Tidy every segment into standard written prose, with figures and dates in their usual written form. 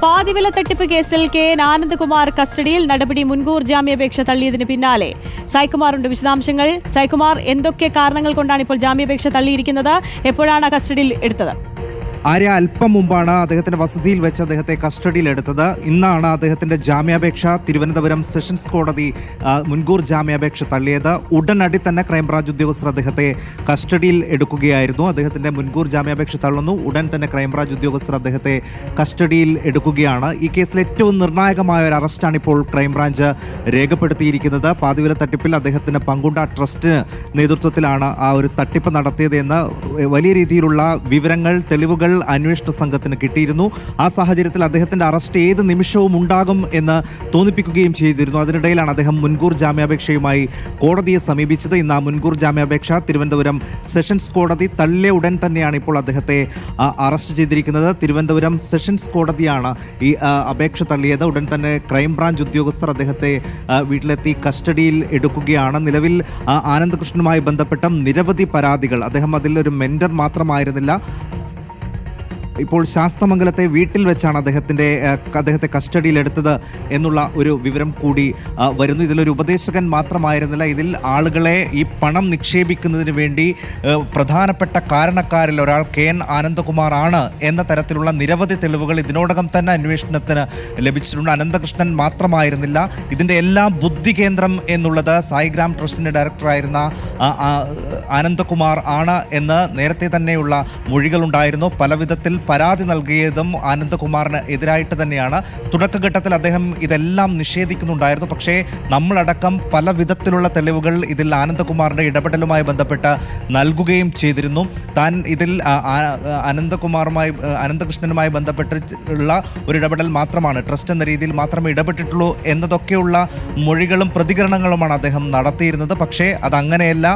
പാതിവില തട്ടിപ്പ് കേസിൽ KN ആനന്ദകുമാർ കസ്റ്റഡിയിൽ. നടപടി മുൻകൂർ ജാമ്യാപേക്ഷ തള്ളിയതിന് പിന്നാലെ സായ്കുമാറുണ്ട് വിശദാംശങ്ങൾ. സായ്കുമാർ, എന്തൊക്കെ കാരണങ്ങൾ കൊണ്ടാണ് ഇപ്പോൾ ജാമ്യാപേക്ഷ തള്ളിയിരിക്കുന്നത്? എപ്പോഴാണ് കസ്റ്റഡിയിൽ എടുത്തത്? ആര്യ, അല്പം മുമ്പാണ് അദ്ദേഹത്തിന്റെ വസതിയിൽ വെച്ച് അദ്ദേഹത്തെ കസ്റ്റഡിയിലെടുത്തത്. ഇന്നാണ് അദ്ദേഹത്തിന്റെ ജാമ്യാപേക്ഷ തിരുവനന്തപുരം സെഷൻസ് കോടതി മുൻകൂർ ജാമ്യാപേക്ഷ തള്ളിയത്. ഉടനടി തന്നെ ക്രൈംബ്രാഞ്ച് ഉദ്യോഗസ്ഥർ അദ്ദേഹത്തെ കസ്റ്റഡിയിൽ എടുക്കുകയായിരുന്നു. അദ്ദേഹത്തിന്റെ മുൻകൂർ ജാമ്യാപേക്ഷ തള്ളുന്നു. ഉടൻ തന്നെ ക്രൈംബ്രാഞ്ച് ഉദ്യോഗസ്ഥർ അദ്ദേഹത്തെ കസ്റ്റഡിയിൽ എടുക്കുകയാണ്. ഈ കേസിൽ ഏറ്റവും നിർണായകമായ ഒരു അറസ്റ്റാണ് ഇപ്പോൾ ക്രൈംബ്രാഞ്ച് രേഖപ്പെടുത്തിയിരിക്കുന്നത്. പാതിവില തട്ടിപ്പിൽ അദ്ദേഹത്തിന് പങ്കുണ്ട ട്രസ്റ്റിന് നേതൃത്വത്തിലാണ് ആ ഒരു തട്ടിപ്പ് നടത്തിയതെന്ന് വലിയ രീതിയിലുള്ള വിവരങ്ങൾ, തെളിവുകൾ അന്വേഷണ സംഘത്തിന് കിട്ടിയിരുന്നു. ആ സാഹചര്യത്തിൽ അദ്ദേഹത്തിന്റെ അറസ്റ്റ് ഏത് നിമിഷവും ഉണ്ടാകും എന്ന് തോന്നിപ്പിക്കുകയും ചെയ്തിരുന്നു. അതിനിടയിലാണ് അദ്ദേഹം മുൻകൂർ ജാമ്യാപേക്ഷയുമായി കോടതിയെ സമീപിച്ചത്. ഇന്ന് ആ മുൻകൂർ ജാമ്യാപേക്ഷ തിരുവനന്തപുരം സെഷൻസ് കോടതി തള്ളിയ ഉടൻ തന്നെയാണ് ഇപ്പോൾ അദ്ദേഹത്തെ അറസ്റ്റ് ചെയ്തിരിക്കുന്നത്. തിരുവനന്തപുരം സെഷൻസ് കോടതിയാണ് ഈ അപേക്ഷ തള്ളിയത്. ഉടൻ തന്നെ ക്രൈംബ്രാഞ്ച് ഉദ്യോഗസ്ഥർ അദ്ദേഹത്തെ വീട്ടിലെത്തി കസ്റ്റഡിയിൽ എടുക്കുകയാണ്. നിലവിൽ ആനന്ദകൃഷ്ണനുമായി ബന്ധപ്പെട്ട നിരവധി പരാതികൾ, അദ്ദേഹം അതിലൊരു മെന്റർ മാത്രമായിരുന്നില്ല. ഇപ്പോൾ ശാസ്തമംഗലത്തെ വീട്ടിൽ വെച്ചാണ് അദ്ദേഹത്തെ കസ്റ്റഡിയിലെടുത്തത് എന്നുള്ള ഒരു വിവരം കൂടി വരുന്നു. ഇതിലൊരു ഉപദേശകൻ മാത്രമായിരുന്നില്ല, ഇതിൽ ആളുകളെ ഈ പണം നിക്ഷേപിക്കുന്നതിന് വേണ്ടി പ്രധാനപ്പെട്ട കാരണക്കാരിൽ ഒരാൾ KN ആനന്ദകുമാർ ആണ് എന്ന തരത്തിലുള്ള നിരവധി തെളിവുകൾ ഇതിനോടകം തന്നെ അന്വേഷണത്തിന് ലഭിച്ചിട്ടുണ്ട്. അനന്തകൃഷ്ണൻ മാത്രമായിരുന്നില്ല, ഇതിൻ്റെ എല്ലാം ബുദ്ധി കേന്ദ്രം എന്നുള്ളത് സായിഗ്രാം ട്രസ്റ്റിൻ്റെ ഡയറക്ടറായിരുന്ന ആനന്ദകുമാർ ആണ് എന്ന് നേരത്തെ തന്നെയുള്ള മൊഴികളുണ്ടായിരുന്നു. പല വിധത്തിൽ പരാതി നൽകിയതും ആനന്ദകുമാറിന് എതിരായിട്ട് തന്നെയാണ്. തുടക്കഘട്ടത്തിൽ അദ്ദേഹം ഇതെല്ലാം നിഷേധിക്കുന്നുണ്ടായിരുന്നു. പക്ഷേ നമ്മളടക്കം പല വിധത്തിലുള്ള തെളിവുകൾ ഇതിൽ ആനന്ദകുമാറിൻ്റെ ഇടപെടലുമായി ബന്ധപ്പെട്ട് നൽകുകയും ചെയ്തിരുന്നു. താൻ ഇതിൽ അനന്തകൃഷ്ണനുമായി ബന്ധപ്പെട്ടുള്ള ഒരു ഇടപെടൽ മാത്രമാണ്, ട്രസ്റ്റ് എന്ന രീതിയിൽ മാത്രമേ ഇടപെട്ടിട്ടുള്ളൂ എന്നതൊക്കെയുള്ള മൊഴികളും പ്രതികരണങ്ങളുമാണ് അദ്ദേഹം നടത്തിയിരുന്നത്. പക്ഷേ അതങ്ങനെയല്ല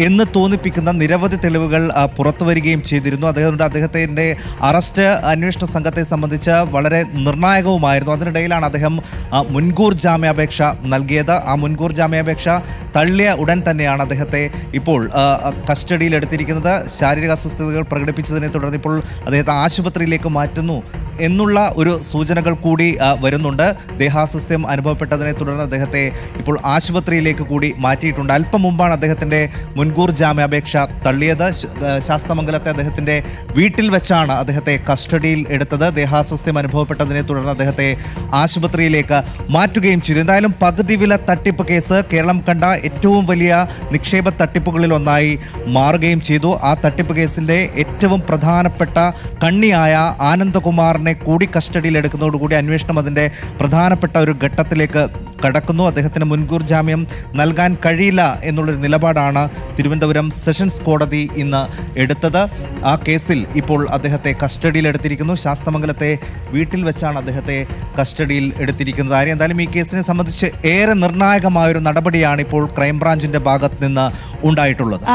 എന്ന് തോന്നിപ്പിക്കുന്ന നിരവധി തെളിവുകൾ പുറത്തു വരികയും ചെയ്തിരുന്നു. അദ്ദേഹത്തിൻ്റെ അറസ്റ്റ് അന്വേഷണ സംഘത്തെ സംബന്ധിച്ച് വളരെ നിർണായകവുമായിരുന്നു. അതിനിടയിലാണ് അദ്ദേഹം മുൻകൂർ ജാമ്യാപേക്ഷ നൽകിയത്. ആ മുൻകൂർ ജാമ്യാപേക്ഷ തള്ളിയ ഉടൻ തന്നെയാണ് അദ്ദേഹത്തെ ഇപ്പോൾ കസ്റ്റഡിയിലെടുത്തിരിക്കുന്നത്. ശാരീരിക അസ്വസ്ഥതകൾ പ്രകടിപ്പിച്ചതിനെ തുടർന്ന് ഇപ്പോൾ അദ്ദേഹത്തെ ആശുപത്രിയിലേക്ക് മാറ്റുന്നു എന്നുള്ള ഒരു സൂചനകൾ കൂടി വരുന്നുണ്ട്. ദേഹാസ്വസ്ഥ്യം അനുഭവപ്പെട്ടതിനെ തുടർന്ന് അദ്ദേഹത്തെ ഇപ്പോൾ ആശുപത്രിയിലേക്ക് കൂടി മാറ്റിയിട്ടുണ്ട്. അല്പം മുമ്പാണ് അദ്ദേഹത്തിൻ്റെ മുൻകൂർ ജാമ്യാപേക്ഷ തള്ളിയത്. ശാസ്തമംഗലത്തെ അദ്ദേഹത്തിൻ്റെ വീട്ടിൽ വെച്ചാണ് അദ്ദേഹത്തെ കസ്റ്റഡിയിൽ എടുത്തത്. ദേഹാസ്വസ്ഥ്യം അനുഭവപ്പെട്ടതിനെ തുടർന്ന് അദ്ദേഹത്തെ ആശുപത്രിയിലേക്ക് മാറ്റുകയും ചെയ്തു. എന്തായാലും പകുതി വില തട്ടിപ്പ് കേസ് കേരളം കണ്ട ഏറ്റവും വലിയ നിക്ഷേപ തട്ടിപ്പുകളിൽ ഒന്നായി മാറുകയും ചെയ്തു. ആ തട്ടിപ്പ് കേസിൻ്റെ ഏറ്റവും പ്രധാനപ്പെട്ട കണ്ണിയായ ആനന്ദകുമാറിനെ കൂടി കസ്റ്റഡിയിൽ എടുക്കുന്നതോടുകൂടി അന്വേഷണം അതിൻ്റെ പ്രധാനപ്പെട്ട ഒരു ഘട്ടത്തിലേക്ക് കടക്കുന്നു. അദ്ദേഹത്തിന് മുൻകൂർ ജാമ്യം നൽകാൻ കഴിയില്ല എന്നുള്ളൊരു നിലപാടാണ് തിരുവനന്തപുരം സെഷൻസ് കോടതി ഇന്ന് എടുത്തത്. ആ കേസിൽ ഇപ്പോൾ അദ്ദേഹത്തെ കസ്റ്റഡിയിൽ എടുത്തിരിക്കുന്നു. ശാസ്തമംഗലത്തെ വീട്ടിൽ വെച്ചാണ് അദ്ദേഹത്തെ കസ്റ്റഡിയിൽ എടുത്തിരിക്കുന്നത്. എന്തായാലും ഈ കേസിനെ സംബന്ധിച്ച് ഏറെ നിർണായകമായൊരു നടപടിയാണ് ഇപ്പോൾ ക്രൈംബ്രാഞ്ചിന്റെ ഭാഗത്ത് നിന്ന് ഉണ്ടായിട്ടുള്ളത്.